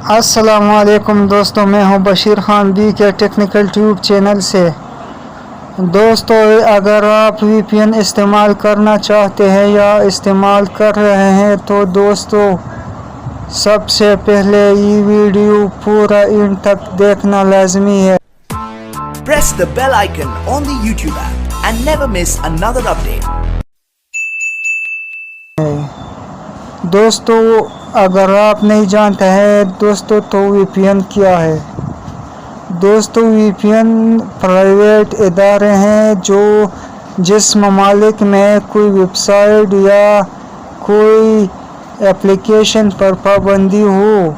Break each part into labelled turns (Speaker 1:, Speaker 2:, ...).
Speaker 1: अस्सलाम वालेकुम दोस्तों, मैं हूं बशीर खान बी के टेक्निकल ट्यूब चैनल से। दोस्तों, अगर आप वीपीएन इस्तेमाल करना चाहते हैं या इस्तेमाल कर रहे हैं तो दोस्तों सबसे पहले ये वीडियो पूरा एंड तक देखना लाजमी है।
Speaker 2: Press the bell icon on the YouTube app and never miss another update.
Speaker 1: दोस्तों, अगर आप नहीं जानते हैं दोस्तों तो वीपीएन क्या है। दोस्तों, वीपीएन प्राइवेट इदारे हैं जो जिस ममालिक में कोई वेबसाइट या कोई एप्लीकेशन पर पाबंदी हो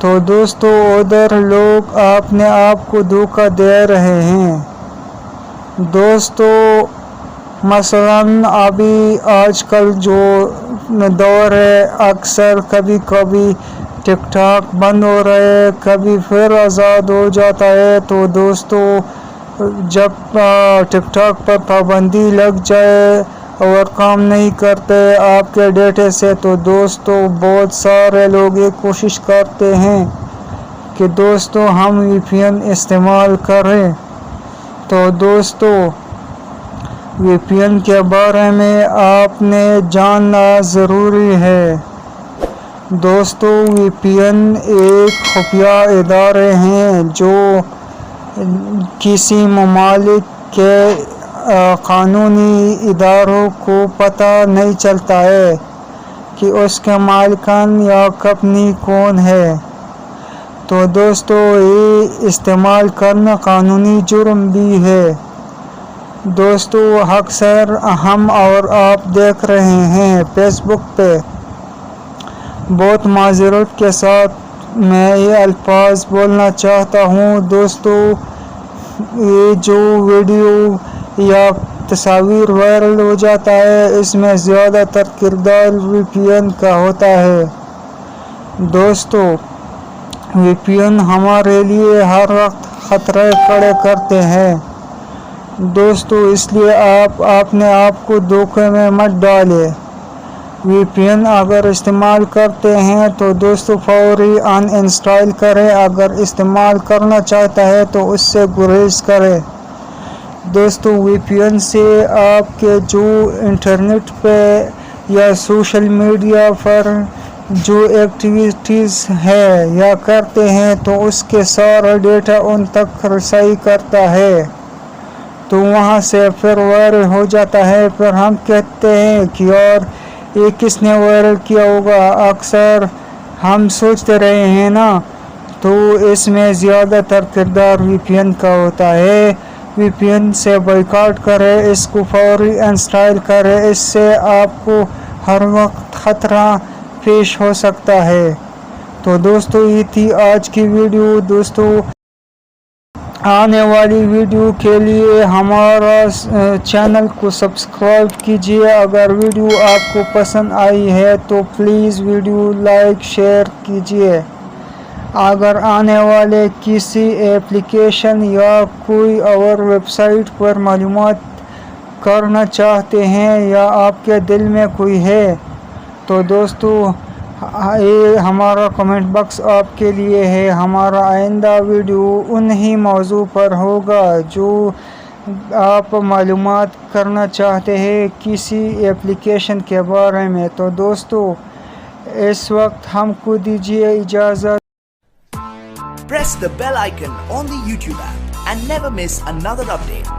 Speaker 1: तो दोस्तों उधर लोग अपने आप को धोखा दे रहे हैं। दोस्तों, मसलन अभी आजकल जो दौर है, अक्सर कभी कभी टिक टॉक बंद हो रहा है, कभी फिर आज़ाद हो जाता है। तो दोस्तों जब टिक टॉक पर पाबंदी लग जाए और काम नहीं करते आपके डेटे से तो दोस्तों बहुत सारे लोग ये कोशिश करते हैं कि दोस्तों हम वीपीएन इस्तेमाल करें। तो दोस्तों वीपीएन के बारे में आपने जानना ज़रूरी है। दोस्तों, वीपीएन एक खुफिया इदारे हैं जो किसी ममालिक के कानूनी इदारों को पता नहीं चलता है कि उसके मालिकान या कंपनी कौन है। तो दोस्तों ये इस्तेमाल करना कानूनी जुर्म भी है। दोस्तों, अक्सर हम और आप देख रहे हैं फेसबुक पे, बहुत माजरत के साथ मैं ये अल्फाज बोलना चाहता हूँ। दोस्तों, ये जो वीडियो या तस्वीर वायरल हो जाता है इसमें ज़्यादातर किरदार वीपीएन का होता है। दोस्तों, वीपीएन हमारे लिए हर वक्त ख़तरे खड़े करते हैं। दोस्तों, इसलिए आप अपने आप को धोखे में मत डालें। वीपीएन अगर इस्तेमाल करते हैं तो दोस्तों फौरी अनइंस्टॉल करें। अगर इस्तेमाल करना चाहता है तो उससे गुरेज करें। दोस्तों, वीपीएन से आपके जो इंटरनेट पे या सोशल मीडिया पर जो एक्टिविटीज़ है या करते हैं तो उसके सारा डेटा उन तक रसाई करता है। तो वहाँ से फिर वायरल हो जाता है। फिर हम कहते हैं कि यार ये किसने वायरल किया होगा, अक्सर हम सोचते रहे हैं ना। तो इसमें ज़्यादातर किरदार वीपीएन का होता है। वीपीएन से बॉयकॉट करें, इसको फौरी इंस्टॉल करें, इससे आपको हर वक्त ख़तरा पेश हो सकता है। तो दोस्तों ये थी आज की वीडियो। दोस्तों, आने वाली वीडियो के लिए हमारा चैनल को सब्सक्राइब कीजिए। अगर वीडियो आपको पसंद आई है तो प्लीज़ वीडियो लाइक शेयर कीजिए। अगर आने वाले किसी एप्लीकेशन या कोई और वेबसाइट पर मालूमात करना चाहते हैं या आपके दिल में कोई है तो दोस्तों ये हमारा कमेंट बॉक्स आपके लिए है। हमारा आइंदा वीडियो उन्हीं मौजू पर होगा जो आप मालूमात करना चाहते हैं किसी एप्लीकेशन के बारे में। तो दोस्तों इस वक्त हमको दीजिए इजाज़त।
Speaker 2: Press the bell icon on the YouTube app and never miss another update.